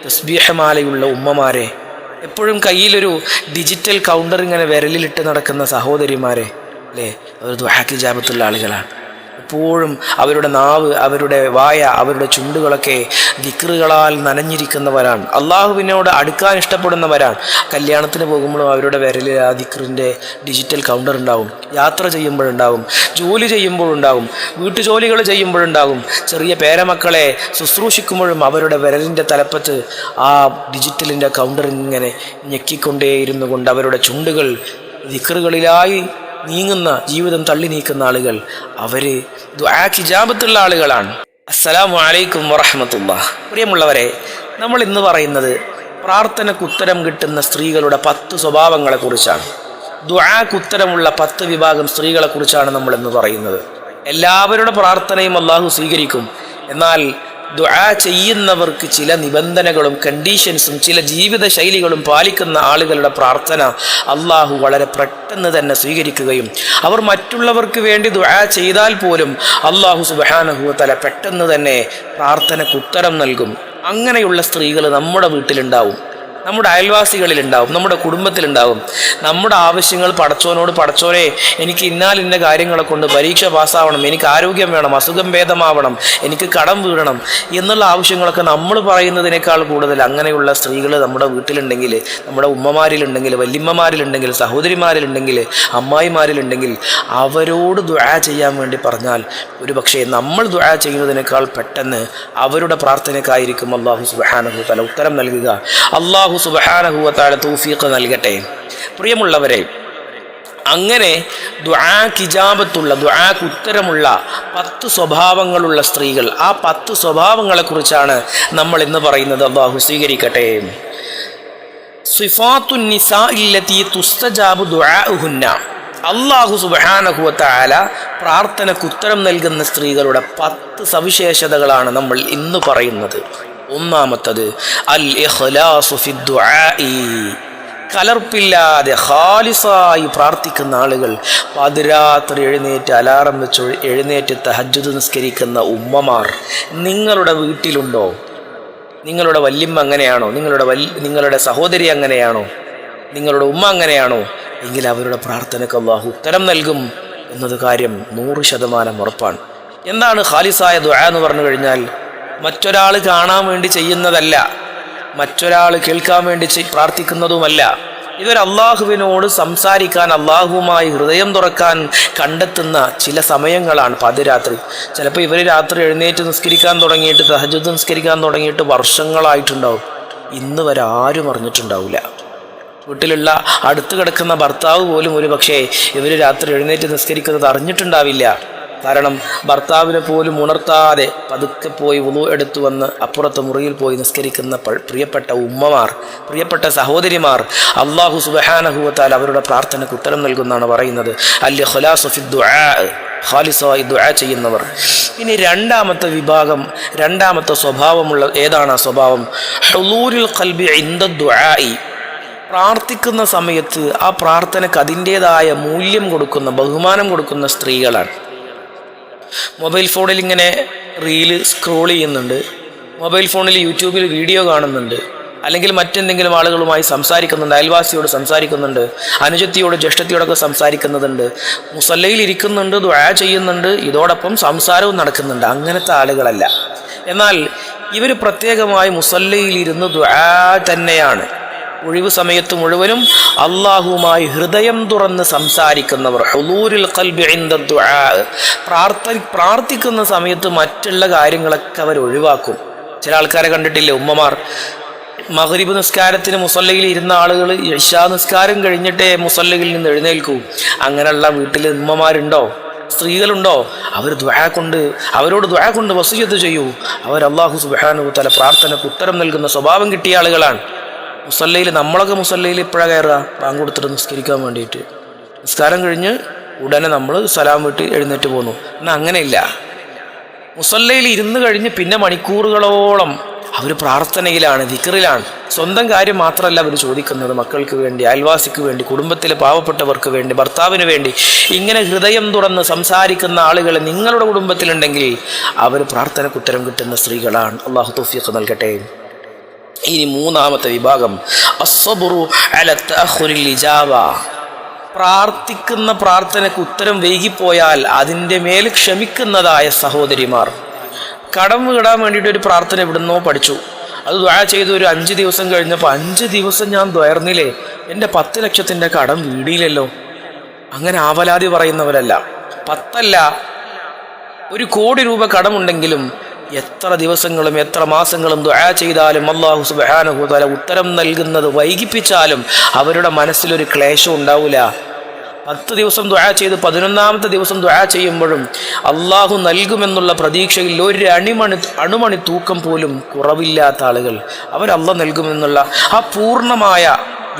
തസ്ബീഹമാലയുള്ള ഉമ്മമാരെ, എപ്പോഴും കയ്യിലൊരു ഡിജിറ്റൽ കൗണ്ടർ ഇങ്ങനെ വിരലിലിട്ട് നടക്കുന്ന സഹോദരിമാരെ, അല്ലേ? അവർ ദുആക്ക് ഇജാബത്തുള്ള ആളുകളാണ്. എപ്പോഴും അവരുടെ നാവ്, അവരുടെ വായ, അവരുടെ ചുണ്ടുകളൊക്കെ ദിക്റുകളാൽ നനഞ്ഞിരിക്കുന്നവരാണ്. അള്ളാഹുവിനോട് അടുക്കാൻ ഇഷ്ടപ്പെടുന്നവരാണ്. കല്യാണത്തിന് പോകുമ്പോഴും അവരുടെ വിരലിൽ ആ ദിക്റിൻ്റെ ഡിജിറ്റൽ കൗണ്ടർ ഉണ്ടാവും. യാത്ര ചെയ്യുമ്പോഴുണ്ടാവും, ജോലി ചെയ്യുമ്പോഴുണ്ടാവും, വീട്ടുജോലികൾ ചെയ്യുമ്പോഴുണ്ടാവും, ചെറിയ പേരമക്കളെ ശുശ്രൂഷിക്കുമ്പോഴും അവരുടെ വിരലിൻ്റെ തലപ്പത്ത് ആ ഡിജിറ്റലിൻ്റെ കൗണ്ടർ ഇങ്ങനെ ഞെക്കിക്കൊണ്ടേയിരുന്നു കൊണ്ട് അവരുടെ ചുണ്ടുകൾ ദിക്റുകളിലായി നീങ്ങുന്ന, ജീവിതം തള്ളി നീക്കുന്ന ആളുകൾ, അവർ ദുആക്ക് ഇജാബത്തുള്ള ആളുകളാണ്. അസ്സലാമു അലൈക്കും വറഹ്മത്തുള്ളാഹി. പ്രിയമുള്ളവരെ, നമ്മൾ ഇന്ന് പറയുന്നത് പ്രാർത്ഥനയ്ക്ക് ഉത്തരം കിട്ടുന്ന സ്ത്രീകളുടെ 10 സ്വഭാവങ്ങളെക്കുറിച്ചാണ്. ദുആക്ക് ഉത്തരമുള്ള 10 വിഭാഗം സ്ത്രീകളെക്കുറിച്ചാണ് നമ്മൾ ഇന്ന് പറയുന്നത്. എല്ലാവരുടെ പ്രാർത്ഥനയും അള്ളാഹു സ്വീകരിക്കും. എന്നാൽ ദുആ ചെയ്യുന്നവർക്ക് ചില നിബന്ധനകളും കണ്ടീഷൻസും ചില ജീവിത ശൈലികളും പാലിക്കുന്ന ആളുകളുടെ പ്രാർത്ഥന അള്ളാഹു വളരെ പെട്ടെന്ന് തന്നെ സ്വീകരിക്കുകയും അവർ മറ്റുള്ളവർക്ക് വേണ്ടി ദുആ ചെയ്താൽ പോലും അള്ളാഹു സുബ്ഹാനഹു വ തആല പെട്ടെന്ന് തന്നെ പ്രാർത്ഥനയ്ക്ക് ഉത്തരം നൽകും. അങ്ങനെയുള്ള സ്ത്രീകൾ നമ്മുടെ വീട്ടിലുണ്ടാവും, നമ്മുടെ അയൽവാസികളിലുണ്ടാവും, നമ്മുടെ കുടുംബത്തിലുണ്ടാവും. നമ്മുടെ ആവശ്യങ്ങൾ പടച്ചോനോട്, പടച്ചോനെ എനിക്ക് ഇന്ന കാര്യങ്ങളെ കൊണ്ട് പരീക്ഷ പാസ്സാവണം, എനിക്ക് ആരോഗ്യം വേണം, അസുഖം ഭേദമാവണം, എനിക്ക് കടം വീഴണം എന്നുള്ള ആവശ്യങ്ങളൊക്കെ നമ്മൾ പറയുന്നതിനേക്കാൾ കൂടുതൽ അങ്ങനെയുള്ള സ്ത്രീകൾ നമ്മുടെ വീട്ടിലുണ്ടെങ്കിൽ, നമ്മുടെ ഉമ്മമാരിലുണ്ടെങ്കിൽ, വല്യമ്മമാരിലുണ്ടെങ്കിൽ, സഹോദരിമാരിലുണ്ടെങ്കിൽ, അമ്മായിമാരിലുണ്ടെങ്കിൽ അവരോട് ദുആ ചെയ്യാൻ വേണ്ടി പറഞ്ഞാൽ ഒരു പക്ഷേ നമ്മൾ ദുആ ചെയ്യുന്നതിനേക്കാൾ പെട്ടെന്ന് അവരുടെ പ്രാർത്ഥനയ്ക്കായിരിക്കും അല്ലാഹു സുബ്ഹാനഹു വ തആല ഉത്തരം നൽകുക. അല്ലാഹു സുബ്ഹാനഹു വ തആല തൗഫീഖ് നൽകട്ടെ. പ്രിയമുള്ളവരെ, അങ്ങനെ ദുആക്ക് ഇജാബത്തുള്ള, ദുആക്ക് ഉത്തരമുള്ള 10 സ്വഭാവങ്ങളുള്ള സ്ത്രീകൾ, ആ 10 സ്വഭാവങ്ങളെക്കുറിച്ചാണ് നമ്മൾ ഇന്ന് പറയുന്നത്. അല്ലാഹു സ്വീകരിക്കട്ടെ. സിഫാത്തുൻ നിസാഇല്ലതി തുസ്തജാബു ദുആഉഹുന്ന. അല്ലാഹു സുബ്ഹാനഹു വ തആല പ്രാർത്ഥനയ്ക്ക് ഉത്തരം നൽകുന്ന സ്ത്രീകളുടെ 10 സവിശേഷതകളാണ് നമ്മൾ ഇന്ന് പറയുന്നത്. ഒന്നാമത്തത് അൽ ഇഖ്ലാസു ഫി ദുആഇ. കലർപ്പില്ലാതെ ഖാലിസായി പ്രാർത്ഥിക്കുന്ന ആളുകൾ, പാതിരാത്രി എഴുന്നേറ്റ് അലാറം വെച്ച് എഴുന്നേറ്റ് തഹജ്ജുദ് നിസ്കരിക്കുന്ന ഉമ്മമാർ നിങ്ങളുടെ വീട്ടിലുണ്ടോ? നിങ്ങളുടെ വല്യമ്മ അങ്ങനെയാണോ? നിങ്ങളുടെ സഹോദരി അങ്ങനെയാണോ? നിങ്ങളുടെ ഉമ്മ അങ്ങനെയാണോ? എങ്കിൽ അവരുടെ പ്രാർത്ഥനയ്ക്ക് അല്ലാഹു ഉത്തരം നൽകും എന്നത് കാര്യം 100% ഉറപ്പാണ്. എന്താണ് ഖാലിസായ ദുആ എന്ന് പറഞ്ഞു കഴിഞ്ഞാൽ? മറ്റൊരാൾ കാണാൻ വേണ്ടി ചെയ്യുന്നതല്ല, മറ്റൊരാൾ കേൾക്കാൻ വേണ്ടി പ്രാർത്ഥിക്കുന്നതുമല്ല. ഇതൊരു അള്ളാഹുവിനോട് സംസാരിക്കാൻ, അള്ളാഹുവുമായി ഹൃദയം തുറക്കാൻ കണ്ടെത്തുന്ന ചില സമയങ്ങളാണ് പാതിരാത്രി. ചിലപ്പോൾ ഇവർ രാത്രി എഴുന്നേറ്റ് നിസ്കരിക്കാൻ തുടങ്ങിയിട്ട്, തഹജ്ജുദ് നിസ്കരിക്കാൻ തുടങ്ങിയിട്ട് വർഷങ്ങളായിട്ടുണ്ടാവും. ഇന്ന് വരെ ആരും അറിഞ്ഞിട്ടുണ്ടാവില്ല. വീട്ടിലുള്ള അടുത്ത് കിടക്കുന്ന ഭർത്താവ് പോലും ഒരു പക്ഷേ ഇവർ രാത്രി എഴുന്നേറ്റ് നിസ്കരിക്കുന്നത് അറിഞ്ഞിട്ടുണ്ടാവില്ല. കാരണം ഭർത്താവിനെ പോലും ഉണർത്താതെ പതുക്കെ പോയി വുളു എടുത്തു വന്ന് അപ്പുറത്തെ മുറിയിൽ പോയി നിസ്കരിക്കുന്ന പ്രിയപ്പെട്ട ഉമ്മമാർ, പ്രിയപ്പെട്ട സഹോദരിമാർ, അല്ലാഹു സുബ്ഹാനഹു വ തആല അവരുടെ പ്രാർത്ഥനയ്ക്ക് ഉത്തരം നൽകുന്നതാണ് പറയുന്നത്. അൽ ഇഖ്ലാസു ഫി ദുആ, ഖാലിസായി ദുആ ചെയ്യുന്നവർ. ഇനി രണ്ടാമത്തെ വിഭാഗം, രണ്ടാമത്തെ സ്വഭാവമുള്ള ഏതാണ് ആ സ്വഭാവം? ഹുളൂരുൽ ഖൽബി ഇൻദ ദുആഇ. പ്രാർത്ഥിക്കുന്ന സമയത്ത് ആ പ്രാർത്ഥനയ്ക്ക് അതിൻ്റേതായ മൂല്യം കൊടുക്കുന്ന, ബഹുമാനം കൊടുക്കുന്ന സ്ത്രീകളാണ്. മൊബൈൽ ഫോണിൽ ഇങ്ങനെ റീല് സ്ക്രോൾ ചെയ്യുന്നുണ്ട്, മൊബൈൽ ഫോണിൽ യൂട്യൂബിൽ വീഡിയോ കാണുന്നുണ്ട്, അല്ലെങ്കിൽ മറ്റെന്തെങ്കിലും ആളുകളുമായി സംസാരിക്കുന്നുണ്ട്, അയൽവാസിയോട് സംസാരിക്കുന്നുണ്ട്, അനുജത്തിയോട് ജ്യേഷ്ഠത്തിയോടൊക്കെ സംസാരിക്കുന്നതുണ്ട്, മുസല്ലയിൽ ഇരിക്കുന്നുണ്ട്, ദുആ ചെയ്യുന്നുണ്ട്, ഇതോടൊപ്പം സംസാരവും നടക്കുന്നുണ്ട്. അങ്ങനത്തെ ആളുകളല്ല. എന്നാൽ ഇവർ പ്രത്യേകമായി മുസല്ലയിൽ ഇരുന്ന് ദുആ തന്നെയാണ്. ഒഴിവ് സമയത്ത് മുഴുവനും അള്ളാഹുവുമായി ഹൃദയം തുറന്ന് സംസാരിക്കുന്നവർ. ഹുളൂരുൽ ഖൽബി ഇൻദ ദുആ. പ്രാർത്ഥിക്കുന്ന സമയത്ത് മറ്റുള്ള കാര്യങ്ങളൊക്കെ അവർ ഒഴിവാക്കും. ചില ആൾക്കാരെ കണ്ടിട്ടില്ലേ, ഉമ്മമാർ മഗ്രിബ് നിസ്കാരത്തിന് മുസല്ലയിൽ ഇരുന്ന ആളുകൾ ഇശാ നിസ്കാരം കഴിഞ്ഞിട്ടേ മുസല്ലയിൽ നിന്ന് എഴുന്നേൽക്കൂ. അങ്ങനെയുള്ള വീട്ടിൽ ഉമ്മമാരുണ്ടോ? സ്ത്രീകളുണ്ടോ? അവരോട് ദുആ കൊണ്ട് വസിയ്യത്ത് ചെയ്യൂ. അവർ അല്ലാഹു സുബ്ഹാനഹു വ തആല പ്രാർത്ഥനയ്ക്ക് ഉത്തരം നൽകുന്ന സ്വഭാവം കിട്ടിയ ആളുകളാണ്. മുസല്ലയിൽ, നമ്മളൊക്കെ മുസല്ലയിൽ ഇപ്പോഴാണ് കയറുക, ബാങ്ക് കൊടുത്തിട്ട് നിസ്കരിക്കാൻ വേണ്ടിയിട്ട്. നിസ്കാരം കഴിഞ്ഞ് ഉടനെ നമ്മൾ സലാം വിട്ട് എഴുന്നേറ്റ് പോന്നു. എന്നാൽ അങ്ങനെയില്ല. മുസല്ലയിൽ ഇരുന്ന് കഴിഞ്ഞ് പിന്നെ മണിക്കൂറുകളോളം അവർ പ്രാർത്ഥനയിലാണ്, ദിക്റിലാണ്. സ്വന്തം കാര്യം മാത്രമല്ല അവർ ചോദിക്കുന്നത്, മക്കൾക്ക് വേണ്ടി, അയൽവാസിക്ക് വേണ്ടി, കുടുംബത്തിലെ പാവപ്പെട്ടവർക്ക് വേണ്ടി, ഭർത്താവിന് വേണ്ടി. ഇങ്ങനെ ഹൃദയം തുറന്ന് സംസാരിക്കുന്ന ആളുകൾ നിങ്ങളുടെ കുടുംബത്തിലുണ്ടെങ്കിൽ അവർ പ്രാർത്ഥനയ്ക്ക് ഉത്തരം കിട്ടുന്ന സ്ത്രീകളാണ്. അല്ലാഹു തൗഫീഖ് നൽകട്ടെ. ഇനി മൂന്നാമത്തെ വിഭാഗം അസ്സബ്റു അല തഅഖുരിൽ ഇജാബ. പ്രാർത്ഥിക്കുന്ന പ്രാർത്ഥനയ്ക്ക് ഉത്തരം വൈകിപ്പോയാൽ അതിൻ്റെ മേൽ ക്ഷമിക്കുന്നതായ സഹോദരിമാർ. കടം വീടാൻ വേണ്ടിയിട്ട് ഒരു പ്രാർത്ഥന എവിടുന്നോ പഠിച്ചു, അത് ദുആ ചെയ്ത് ഒരു 5 ദിവസം കഴിഞ്ഞപ്പോൾ 5 ദിവസം ഞാൻ ദ്വയർന്നില്ലേ, എൻ്റെ 10 ലക്ഷത്തിൻ്റെ കടം വീടിയില്ലല്ലോ. അങ്ങനെ ആവലാതി പറയുന്നവരല്ല. 10 അല്ല, 1 കോടി രൂപ കടമുണ്ടെങ്കിലും എത്ര ദിവസങ്ങളും എത്ര മാസങ്ങളും ദുആ ചെയ്താലും അല്ലാഹു സുബ്ഹാനഹു വ തആല ഉത്തരം നൽകുന്നത് വൈകിപ്പിച്ചാലും അവരുടെ മനസ്സിലൊരു ക്ലേശം ഉണ്ടാവില്ല. 10 ദിവസം ദുആ ചെയ്ത് 11ാമത്തെ ദിവസം ദുആ ചെയ്യുമ്പോഴും അള്ളാഹു നൽകുമെന്നുള്ള പ്രതീക്ഷയിൽ ഒരു അണുമണി തൂക്കം പോലും കുറവില്ലാത്ത ആളുകൾ, അവർ അള്ളാഹ് നൽകുമെന്നുള്ള ആ പൂർണ്ണമായ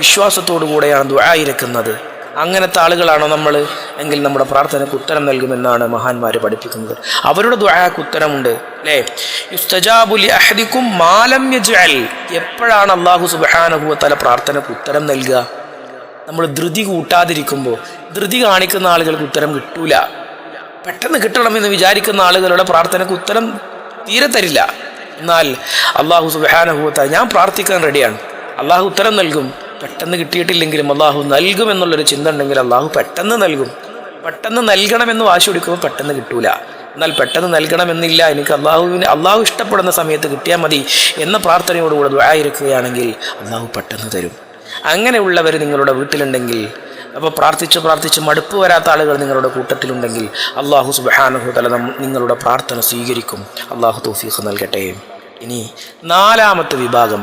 വിശ്വാസത്തോടു കൂടെയാണ് ദുആ ഇരക്കുന്നത്. അങ്ങനത്തെ ആളുകളാണോ നമ്മൾ എങ്കിൽ നമ്മുടെ പ്രാർത്ഥനയ്ക്ക് ഉത്തരം നൽകുമെന്നാണ് മഹാന്മാർ പഠിപ്പിക്കുന്നത്. അവരുടെ ദുആക്ക് ഉത്തരമുണ്ട് അല്ലേ. യുസ്തജാബു ലി അഹദികും മാ ലം യജ്അൽ. എപ്പോഴാണ് അല്ലാഹു സുബ്ഹാനഹു വ തആല പ്രാർത്ഥനയ്ക്ക് ഉത്തരം നൽകുക? നമ്മൾ ധൃതി കൂട്ടാതിരിക്കുമ്പോൾ. ധൃതി കാണിക്കുന്ന ആളുകൾക്ക് ഉത്തരം കിട്ടൂല. പെട്ടെന്ന് കിട്ടണമെന്ന് വിചാരിക്കുന്ന ആളുകളുടെ പ്രാർത്ഥനയ്ക്ക് ഉത്തരം തീരെ തരില്ല. എന്നാൽ അല്ലാഹു സുബ്ഹാനഹു വ തആല ഞാൻ പ്രാർത്ഥിക്കാൻ റെഡിയാണ്, അള്ളാഹു ഉത്തരം നൽകും. പെട്ടെന്ന് കിട്ടിയിട്ടില്ലെങ്കിലും അള്ളാഹു നൽകുമെന്നുള്ളൊരു ചിന്ത ഉണ്ടെങ്കിൽ അള്ളാഹു പെട്ടെന്ന് നൽകും. പെട്ടെന്ന് നൽകണമെന്ന് വാശി പിടിക്കുമ്പോൾ പെട്ടെന്ന് കിട്ടൂല. എന്നാൽ പെട്ടെന്ന് നൽകണമെന്നില്ല, എനിക്ക് അള്ളാഹു ഇഷ്ടപ്പെടുന്ന സമയത്ത് കിട്ടിയാൽ മതി എന്ന പ്രാർത്ഥനയോടുകൂടെ ദുആ ഇരക്കുകയാണെങ്കിൽ അള്ളാഹു പെട്ടെന്ന് തരും. അങ്ങനെയുള്ളവർ നിങ്ങളുടെ വീട്ടിലുണ്ടെങ്കിൽ, അപ്പോൾ പ്രാർത്ഥിച്ച് മടുപ്പ് വരാത്ത ആളുകൾ നിങ്ങളുടെ കൂട്ടത്തിലുണ്ടെങ്കിൽ അള്ളാഹു സുബ്ഹാനഹു വ തആല നിങ്ങളുടെ പ്രാർത്ഥന സ്വീകരിക്കും. അള്ളാഹു തൗഫീഖ് നൽകട്ടെ. ഇനി 4ാമത്തെ വിഭാഗം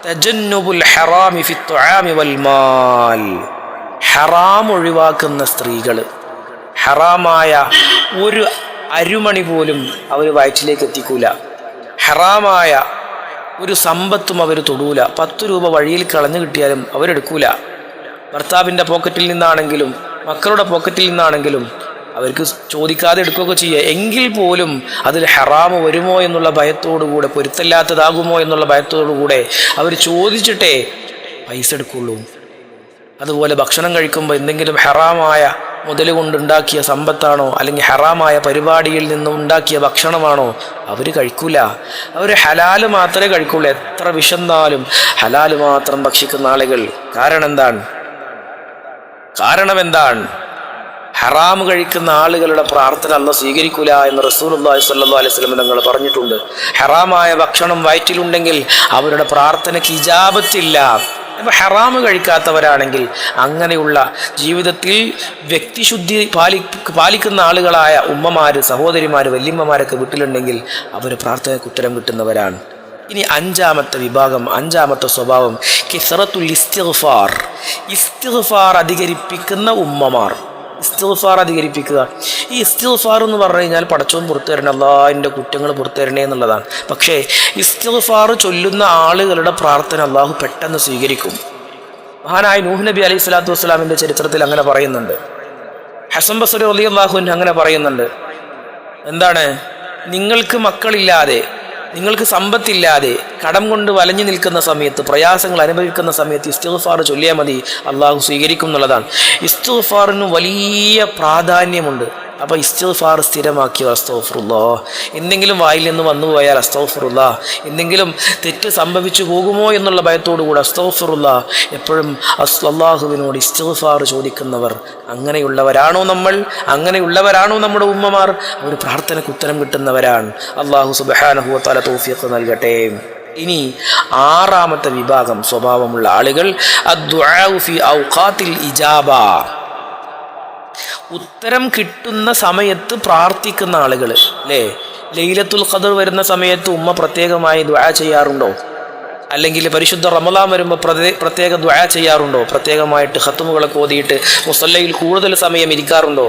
തജന്നുബുൽ ഹറാമി ഫി ത്വആമി വൽ മാൽ. ഹറാം ഒഴിവാക്കുന്ന സ്ത്രീകൾ. ഹറാമായ ഒരു അരുമണി പോലും അവർ വയറ്റിലേക്ക് എത്തിക്കൂല. ഹറാമായ ഒരു സമ്പത്തും അവർ തൊടൂല. 10 രൂപ വഴിയിൽ കളഞ്ഞു കിട്ടിയാലും അവരെടുക്കൂല. ഭർത്താവിൻ്റെ പോക്കറ്റിൽ നിന്നാണെങ്കിലും മക്കളുടെ പോക്കറ്റിൽ നിന്നാണെങ്കിലും അവർക്ക് ചോദിക്കാതെ എടുക്കുകയൊക്കെ ചെയ്യുക. എങ്കിൽ പോലും അതിൽ ഹറാമ് വരുമോ എന്നുള്ള ഭയത്തോടുകൂടെ, പൊരുത്തല്ലാത്തതാകുമോ എന്നുള്ള ഭയത്തോടുകൂടെ അവർ ചോദിച്ചിട്ടേ പൈസ എടുക്കുള്ളൂ. അതുപോലെ ഭക്ഷണം കഴിക്കുമ്പോൾ എന്തെങ്കിലും ഹറാമായ മുതൽ കൊണ്ടുണ്ടാക്കിയ സമ്പത്താണോ അല്ലെങ്കിൽ ഹറാമായ പരിപാടിയിൽ നിന്നും ഉണ്ടാക്കിയ ഭക്ഷണമാണോ അവർ കഴിക്കൂല. അവർ ഹലാല് മാത്രമേ കഴിക്കുള്ളൂ. എത്ര വിശന്നാലും ഹലാല് മാത്രം ഭക്ഷിക്കുന്ന ആളുകൾ. കാരണം എന്താണ്? ഹറാമ് കഴിക്കുന്ന ആളുകളുടെ പ്രാർത്ഥന അല്ലാഹു സ്വീകരിക്കൂല എന്ന് റസൂലുള്ളാഹി സ്വല്ലല്ലാഹു അലൈഹി വസല്ലം തങ്ങൾ പറഞ്ഞിട്ടുണ്ട്. ഹറാമായ ഭക്ഷണം വയറ്റിലുണ്ടെങ്കിൽ അവരുടെ പ്രാർത്ഥനയ്ക്ക് ഇജാബത്തില്ല. അപ്പോൾ ഹറാമ് കഴിക്കാത്തവരാണെങ്കിൽ, അങ്ങനെയുള്ള ജീവിതത്തിൽ വ്യക്തിശുദ്ധി പാലിക്കുന്ന ആളുകളായ ഉമ്മമാർ, സഹോദരിമാർ, വല്യമ്മമാരൊക്കെ വീട്ടിലുണ്ടെങ്കിൽ അവർ പ്രാർത്ഥനയ്ക്ക് ഉത്തരം കിട്ടുന്നവരാണ്. ഇനി 5ാമത്തെ വിഭാഗം, 5ാമത്തെ സ്വഭാവം കിസ്റത്തുൽ ഇസ്തിഗ്ഫാർ. ഇസ്തിഗ്ഫാർ അധികരിപ്പിക്കുന്ന ഉമ്മമാർ. ഇസ്തിഗ്ഫാർ അധികരിപ്പിക്കുക. ഈ ഇസ്തിഗ്ഫാർ എന്ന് പറഞ്ഞു കഴിഞ്ഞാൽ പടച്ചോൻ പുറത്തു തരണേ, അള്ളാഹിൻ്റെ കുറ്റങ്ങൾ പുറത്തു തരണേ എന്നുള്ളതാണ്. പക്ഷേ ഇസ്തിഗ്ഫാർ ചൊല്ലുന്ന ആളുകളുടെ പ്രാർത്ഥന അള്ളാഹു പെട്ടെന്ന് സ്വീകരിക്കും. മഹാനായ നൂഹ് നബി അലൈഹി സ്വലാത്തു വസ്സലാമിൻ്റെ ചരിത്രത്തിൽ അങ്ങനെ പറയുന്നുണ്ട്. ഹസൻ ബസ്രി റളിയല്ലാഹു അൻഹു അങ്ങനെ പറയുന്നുണ്ട്. എന്താണ്? നിങ്ങൾക്ക് മക്കളില്ലാതെ, നിങ്ങൾക്ക് സമ്പത്തില്ലാതെ, കടം കൊണ്ട് വലഞ്ഞു നിൽക്കുന്ന സമയത്ത്, പ്രയാസങ്ങൾ അനുഭവിക്കുന്ന സമയത്ത് ഇസ്തിഗ്ഫാർ ചൊല്ലിയാൽ മതി, അള്ളാഹു സ്വീകരിക്കും എന്നുള്ളതാണ്. ഇസ്തിഗ്ഫാറിന് വലിയ പ്രാധാന്യമുണ്ട്. അപ്പോൾ ഇസ്തിഗ്ഫാർ സ്ഥിരമാക്കിയോ അസ്തഗ്ഫിറുല്ലാഹ്. എന്തെങ്കിലും വായിൽ നിന്ന് വന്നു പോയാൽ അസ്തഗ്ഫിറുല്ലാഹ്. എന്തെങ്കിലും തെറ്റ് സംഭവിച്ചു പോകുമോ എന്നുള്ള ഭയത്തോടുകൂടി അസ്തഗ്ഫിറുല്ലാഹ്. എപ്പോഴും അല്ലാഹുവിനോട് ഇസ്തിഗ്ഫാർ ചോദിക്കുന്നവർ, അങ്ങനെയുള്ളവരാണോ നമ്മൾ? അങ്ങനെയുള്ളവരാണോ നമ്മുടെ ഉമ്മമാർ? അവർ പ്രാർത്ഥനയ്ക്ക് ഉത്തരം കിട്ടുന്നവരാണ്. അല്ലാഹു സുബ്ഹാനഹു വ തആല തൗഫീഖ് നൽകട്ടെ. ഇനി 6ാമത്തെ വിഭാഗം സ്വഭാവമുള്ള ആളുകൾ അദ്ദുആഉ ഫി ഔഖാത്തിൽ ഇജാബ. ഉത്തരം കിട്ടുന്ന സമയത്ത് പ്രാർത്ഥിക്കുന്ന ആളുകൾ അല്ലേ. ലൈലത്തുൽ ഖദർ വരുന്ന സമയത്ത് ഉമ്മ പ്രത്യേകമായി ദുആ ചെയ്യാറുണ്ടോ? അല്ലെങ്കിൽ പരിശുദ്ധ റമളാൻ വരുമ്പോൾ പ്രത്യേക ദുആ ചെയ്യാറുണ്ടോ? പ്രത്യേകമായിട്ട് ഖത്മുകളൊക്കെ ഓതിയിട്ട് മുസല്ലയിൽ കൂടുതൽ സമയം ഇരിക്കാറുണ്ടോ?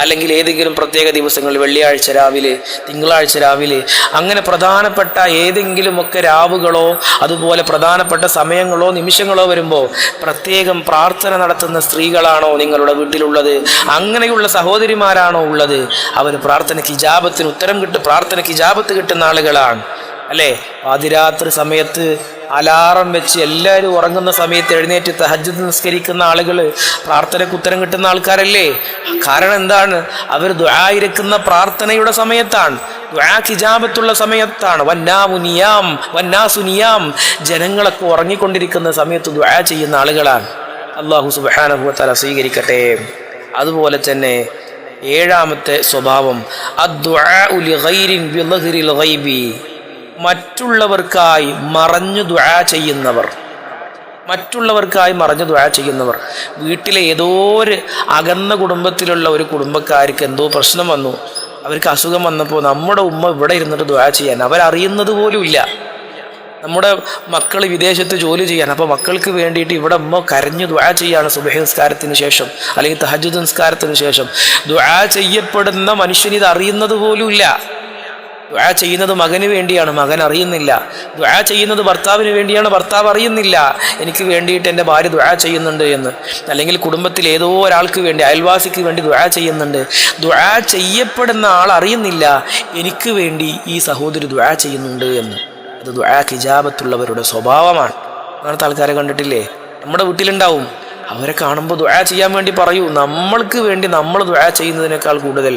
അല്ലെങ്കിൽ ഏതെങ്കിലും പ്രത്യേക ദിവസങ്ങളിൽ, വെള്ളിയാഴ്ച രാവിലെ, തിങ്കളാഴ്ച രാവിലെ, അങ്ങനെ പ്രധാനപ്പെട്ട ഏതെങ്കിലുമൊക്കെ രാവുകളോ അതുപോലെ പ്രധാനപ്പെട്ട സമയങ്ങളോ നിമിഷങ്ങളോ വരുമ്പോൾ പ്രത്യേകം പ്രാർത്ഥന നടത്തുന്ന സ്ത്രീകളാണോ നിങ്ങളുടെ വീട്ടിലുള്ളത്? അങ്ങനെയുള്ള സഹോദരിമാരാണോ ഉള്ളത്? അവർ പ്രാർത്ഥനയ്ക്ക് ഇജാബത്തിന് ഉത്തരം കിട്ടും, പ്രാർത്ഥനയ്ക്ക് ഇജാബത്ത് കിട്ടുന്ന ആളുകളാണ് അല്ലേ. പാതിരാത്രി സമയത്ത് അലാറം വെച്ച് എല്ലാവരും ഉറങ്ങുന്ന സമയത്ത് എഴുന്നേറ്റ് തഹജ്ജുദ് നിസ്കരിക്കുന്ന ആളുകൾ പ്രാർത്ഥനയ്ക്ക് ഉത്തരം കിട്ടുന്ന ആൾക്കാരല്ലേ? കാരണം എന്താണ്? അവർ ദുആ ഇരക്കുന്ന പ്രാർത്ഥനയുടെ സമയത്താണ്, ദുആക്ക് ഇജാബത്തുള്ള സമയത്താണ്. വന്നാസു നിയാം, ജനങ്ങളൊക്കെ ഉറങ്ങിക്കൊണ്ടിരിക്കുന്ന സമയത്ത് ദുആ ചെയ്യുന്ന ആളുകളാണ്. അല്ലാഹു സുബ്ഹാനഹു വ തആല സ്വീകരിക്കട്ടെ. അതുപോലെ തന്നെ ഏഴാമത്തെ സ്വഭാവം അദ്ദുആഉ ലിഗൈരിൻ ബിളഹ്രിൽ ഗൈബി, മറ്റുള്ളവർക്കായി മറഞ്ഞു ദുആ ചെയ്യുന്നവർ. മറ്റുള്ളവർക്കായി മറഞ്ഞു ദുആ ചെയ്യുന്നവർ. വീട്ടിലെ ഏതോ ഒരു അകന്ന കുടുംബത്തിലുള്ള ഒരു കുടുംബക്കാർക്ക് എന്തോ പ്രശ്നം വന്നു, അവർക്ക് അസുഖം വന്നപ്പോൾ നമ്മുടെ ഉമ്മ ഇവിടെ ഇരുന്നിട്ട് ദുആ ചെയ്യാൻ, അവരറിയുന്നത് പോലും ഇല്ല. നമ്മുടെ മക്കൾ വിദേശത്ത് ജോലി ചെയ്യാൻ, അപ്പോൾ മക്കൾക്ക് വേണ്ടിയിട്ട് ഇവിടെ ഉമ്മ കരഞ്ഞു ദുആ ചെയ്യാണ് സുബ്ഹി നിസ്കാരത്തിന് ശേഷം അല്ലെങ്കിൽ തഹജ്ജുദ് നിസ്കാരത്തിന് ശേഷം. ദുആ ചെയ്യപ്പെടുന്ന മനുഷ്യന് ഇത് അറിയുന്നത് പോലും ഇല്ല. ദുആ ചെയ്യുന്നത് മകന് വേണ്ടിയാണ്, മകൻ അറിയുന്നില്ല. ദുആ ചെയ്യുന്നത് ഭർത്താവിന് വേണ്ടിയാണ്, ഭർത്താവ് അറിയുന്നില്ല എനിക്ക് വേണ്ടിയിട്ട് എൻ്റെ ഭാര്യ ദുആ ചെയ്യുന്നുണ്ട് എന്ന്. അല്ലെങ്കിൽ കുടുംബത്തിൽ ഏതോ ഒരാൾക്ക് വേണ്ടി, അയൽവാസിക്ക് വേണ്ടി ദുആ ചെയ്യുന്നുണ്ട്. ദുആ ചെയ്യപ്പെടുന്ന ആൾ അറിയുന്നില്ല എനിക്ക് വേണ്ടി ഈ സഹോദരി ദുആ ചെയ്യുന്നുണ്ട് എന്ന്. അത് ദുആക്ക് ഇജാബത്തുള്ളവരുടെ സ്വഭാവമാണ്. അങ്ങനത്തെ ആൾക്കാരെ കണ്ടിട്ടില്ലേ? നമ്മുടെ വീട്ടിലുണ്ടാവും. അവരെ കാണുമ്പോൾ ദുആ ചെയ്യാൻ വേണ്ടി പറയൂ. നമ്മൾക്ക് വേണ്ടി നമ്മൾ ദുആ ചെയ്യുന്നതിനേക്കാൾ കൂടുതൽ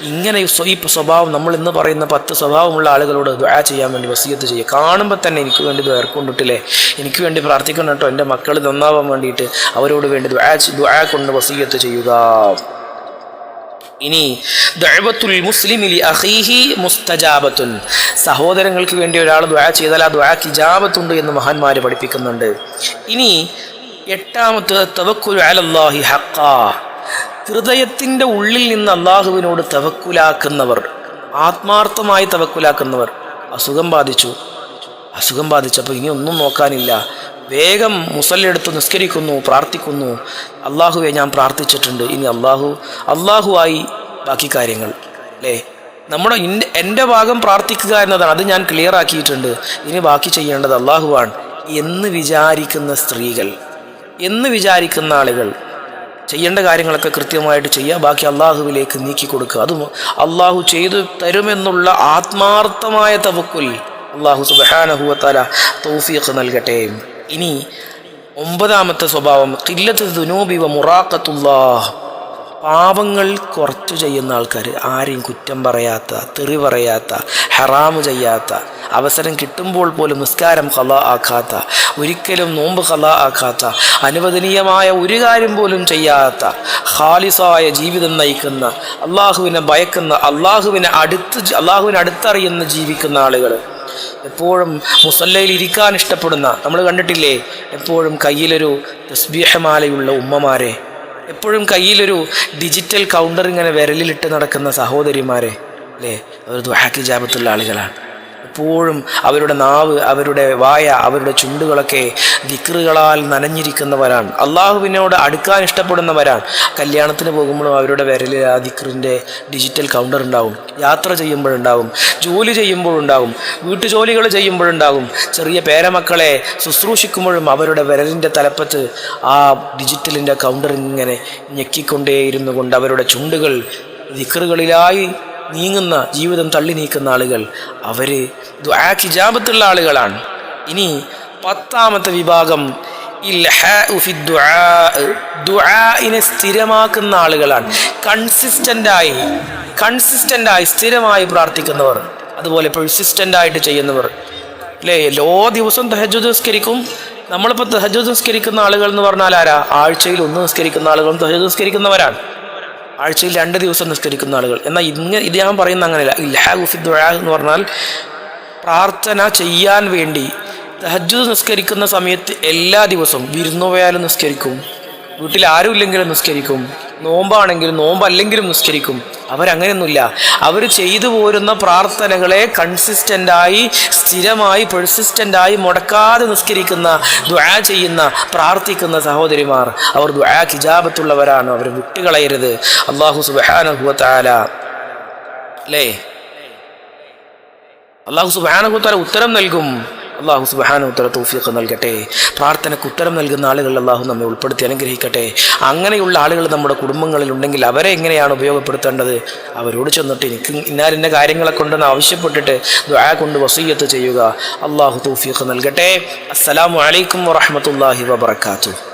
ഇങ്ങനെ ഈ സ്വഭാവം, നമ്മൾ ഇന്ന് പറയുന്ന 10 സ്വഭാവമുള്ള ആളുകളോട് ദുആ ചെയ്യാൻ വേണ്ടി വസിയത്ത് ചെയ്യുക. കാണുമ്പോൾ തന്നെ എനിക്ക് വേണ്ടി ദുആർക്കൊണ്ടിട്ടില്ലേ, എനിക്ക് വേണ്ടി പ്രാർത്ഥിക്കണം കേട്ടോ, എൻ്റെ മക്കൾ നന്നാവാൻ വേണ്ടിയിട്ട് അവരോട് വേണ്ടി ദുആ കൊണ്ട് വസിയത്ത് ചെയ്യുക. ഇനി ദഅവത്തുൽ മുസ്ലിമി ലി അഖീഹി മുസ്തജാബത്തുൻ, സഹോദരങ്ങൾക്ക് വേണ്ടി ഒരാൾ ദുആ ചെയ്താൽ ആ ദുആക്ക് ഇജാബത്തുണ്ട് എന്ന് മഹാന്മാർ പഠിപ്പിക്കുന്നുണ്ട്. ഇനി എട്ടാമത്തെ തവക്കുൽ അലല്ലാഹി ഹഖ്ഖാ, ഹൃദയത്തിൻ്റെ ഉള്ളിൽ നിന്ന് അള്ളാഹുവിനോട് തവക്കുലാക്കുന്നവർ, ആത്മാർത്ഥമായി തവക്കുലാക്കുന്നവർ. അസുഖം ബാധിച്ചപ്പോൾ ഇനി ഒന്നും നോക്കാനില്ല, വേഗം മുസല്ലെടുത്ത് നിസ്കരിക്കുന്നു, പ്രാർത്ഥിക്കുന്നു. അള്ളാഹുവെ ഞാൻ പ്രാർത്ഥിച്ചിട്ടുണ്ട്, ഇനി അള്ളാഹുവായി ബാക്കി കാര്യങ്ങൾ അല്ലേ. എൻ്റെ ഭാഗം പ്രാർത്ഥിക്കുക എന്നതാണ്, അത് ഞാൻ ക്ലിയർ ആക്കിയിട്ടുണ്ട്, ഇനി ബാക്കി ചെയ്യേണ്ടത് അള്ളാഹുവാണ് എന്ന് വിചാരിക്കുന്ന സ്ത്രീകൾ, എന്ന് വിചാരിക്കുന്ന ആളുകൾ ചെയ്യേണ്ട കാര്യങ്ങളൊക്കെ കൃത്യമായിട്ട് ചെയ്യുക, ബാക്കി അള്ളാഹുവിലേക്ക് നീക്കി കൊടുക്കുക. അതും അള്ളാഹു ചെയ്തു തരുമെന്നുള്ള ആത്മാർത്ഥമായ തവക്കുൽ അള്ളാഹു സുബ്ഹാനഹു വ തആല തൗഫീഖ് നൽകട്ടെ. ഇനി 9ാമത്തെ സ്വഭാവം ഖില്ലത്തു ദുനൂബി വ മുറാഖത്തുല്ലാഹ്, പാപങ്ങൾ കുറച്ചു ചെയ്യുന്ന ആൾക്കാർ, ആരെയും കുറ്റം പറയാത്ത, തെറി പറയാത്ത, ഹറാമ് ചെയ്യാത്ത, അവസരം കിട്ടുമ്പോൾ പോലും നിസ്കാരം ഖളാ ആക്കാത്ത, ഒരിക്കലും നോമ്പ് ഖളാ ആക്കാത്ത, അനുവദനീയമായ ഒരു കാര്യം പോലും ചെയ്യാത്ത, ഖാലിസായ ജീവിതം നയിക്കുന്ന, അള്ളാഹുവിനെ ഭയക്കുന്ന, അള്ളാഹുവിനെ അടുത്തറിയുന്ന ജീവിക്കുന്ന ആളുകൾ, എപ്പോഴും മുസല്ലയിൽ ഇരിക്കാൻ ഇഷ്ടപ്പെടുന്ന, നമ്മൾ കണ്ടിട്ടില്ലേ എപ്പോഴും കയ്യിലൊരു തസ്ബീഹ് മാലയുള്ള ഉമ്മമാരെ, എപ്പോഴും കയ്യിലൊരു ഡിജിറ്റൽ കൗണ്ടർ ഇങ്ങനെ വിരലിലിട്ട് നടക്കുന്ന സഹോദരിമാരെ അല്ലേ, അവർ ദുആക്ക് ഇജാബത്തുള്ള ആളുകളാണ്. എപ്പോഴും അവരുടെ നാവ്, അവരുടെ വായ, അവരുടെ ചുണ്ടുകളൊക്കെ ദിക്റുകളാൽ നനഞ്ഞിരിക്കുന്നവരാണ്, അള്ളാഹുവിനോട് അടുക്കാൻ ഇഷ്ടപ്പെടുന്നവരാണ്. കല്യാണത്തിന് പോകുമ്പോഴും അവരുടെ വിരലിൽ ആ ദിക്റിൻ്റെ ഡിജിറ്റൽ കൗണ്ടർ ഉണ്ടാവും, യാത്ര ചെയ്യുമ്പോഴുണ്ടാവും, ജോലി ചെയ്യുമ്പോഴുണ്ടാവും, വീട്ടുജോലികൾ ചെയ്യുമ്പോഴുണ്ടാവും, ചെറിയ പേരമക്കളെ ശുശ്രൂഷിക്കുമ്പോഴും അവരുടെ വിരലിൻ്റെ തലപ്പത്ത് ആ ഡിജിറ്റലിൻ്റെ കൗണ്ടർ ഇങ്ങനെ ഞെക്കിക്കൊണ്ടേയിരുന്നു കൊണ്ട് അവരുടെ ചുണ്ടുകൾ ദിക്റുകളിലായി നീങ്ങുന്ന, ജീവിതം തള്ളി നീക്കുന്ന ആളുകൾ, അവർ ദുആക്ക് ഇജാബത്തുള്ള ആളുകളാണ്. ഇനി 10ാമത്തെ വിഭാഗം ദുആഇനെ സ്ഥിരമാക്കുന്ന ആളുകളാണ്. കൺസിസ്റ്റൻ്റായി സ്ഥിരമായി പ്രാർത്ഥിക്കുന്നവർ, അതുപോലെ പെർസിസ്റ്റൻ്റായിട്ട് ചെയ്യുന്നവർ അല്ലേ. എല്ലാ ദിവസവും തഹജ്ജുദ് നിസ്കരിക്കും. നമ്മളിപ്പോൾ തഹജ്ജുദ് നിസ്കരിക്കുന്ന ആളുകൾ എന്ന് പറഞ്ഞാൽ ആരാ? ആഴ്ചയിൽ 1 നിസ്കരിക്കുന്ന ആളുകളും തഹജ്ജുദ് നിസ്കരിക്കുന്നവരാണ്, ആഴ്ചയിൽ 2 ദിവസം നിസ്കരിക്കുന്ന ആളുകൾ. എന്നാൽ ഇത് ഞാൻ പറയുന്ന അങ്ങനെയല്ല. ഇൽഹാഖു ഫി ദുആ എന്ന് പറഞ്ഞാൽ പ്രാർത്ഥന ചെയ്യാൻ വേണ്ടി തഹജ്ജുദ് നിസ്കരിക്കുന്ന സമയത്ത് എല്ലാ ദിവസവും, വിരുന്നു പോയാലും നിസ്കരിക്കും, വീട്ടിൽ ആരും ഇല്ലെങ്കിലും നിസ്കരിക്കും, നോമ്പാണെങ്കിലും നോമ്പല്ലെങ്കിലും നിസ്കരിക്കും. അവരങ്ങനെയൊന്നുമില്ല. അവർ ചെയ്തു പോരുന്ന പ്രാർത്ഥനകളെ കൺസിസ്റ്റൻ്റായി, സ്ഥിരമായി, പെർസിസ്റ്റൻ്റായി, മുടക്കാതെ നിസ്കരിക്കുന്ന, ദുആ ചെയ്യുന്ന, പ്രാർത്ഥിക്കുന്ന സഹോദരിമാർ, അവർ ദുആക്ക് ഇജാബത്തുള്ളവരാണ്. അവർ വിട്ടുകളയരുത്. അല്ലാഹു സുബ്ഹാനഹു വ തആല അല്ലേ, അല്ലാഹു സുബ്ഹാനഹു വ തആല ഉത്തരം നൽകും. അള്ളാഹു സുബ്ഹാനഹു വ തആല തൗഫീഖ് നൽകട്ടെ. പ്രാർത്ഥനയ്ക്ക് ഉത്തരം നൽകുന്ന ആളുകൾ അള്ളാഹു നമ്മെ ഉൾപ്പെടുത്തി അനുഗ്രഹിക്കട്ടെ. അങ്ങനെയുള്ള ആളുകൾ നമ്മുടെ കുടുംബങ്ങളിൽ ഉണ്ടെങ്കിൽ അവരെ എങ്ങനെയാണ് ഉപയോഗപ്പെടുത്തേണ്ടത്? അവരോട് ചെന്നിട്ട് എനിക്ക് ഇന്നാലിന്ന കാര്യങ്ങളെ കൊണ്ടെന്ന് ആവശ്യപ്പെട്ടിട്ട് ദുആ കൊണ്ട് വസിയ്യത്ത് ചെയ്യുക. അള്ളാഹു തൗഫീഖ് നൽകട്ടെ. അസ്സലാമു അലൈക്കും വറഹ്മത്തുള്ളാഹി വബറകാതുഹു.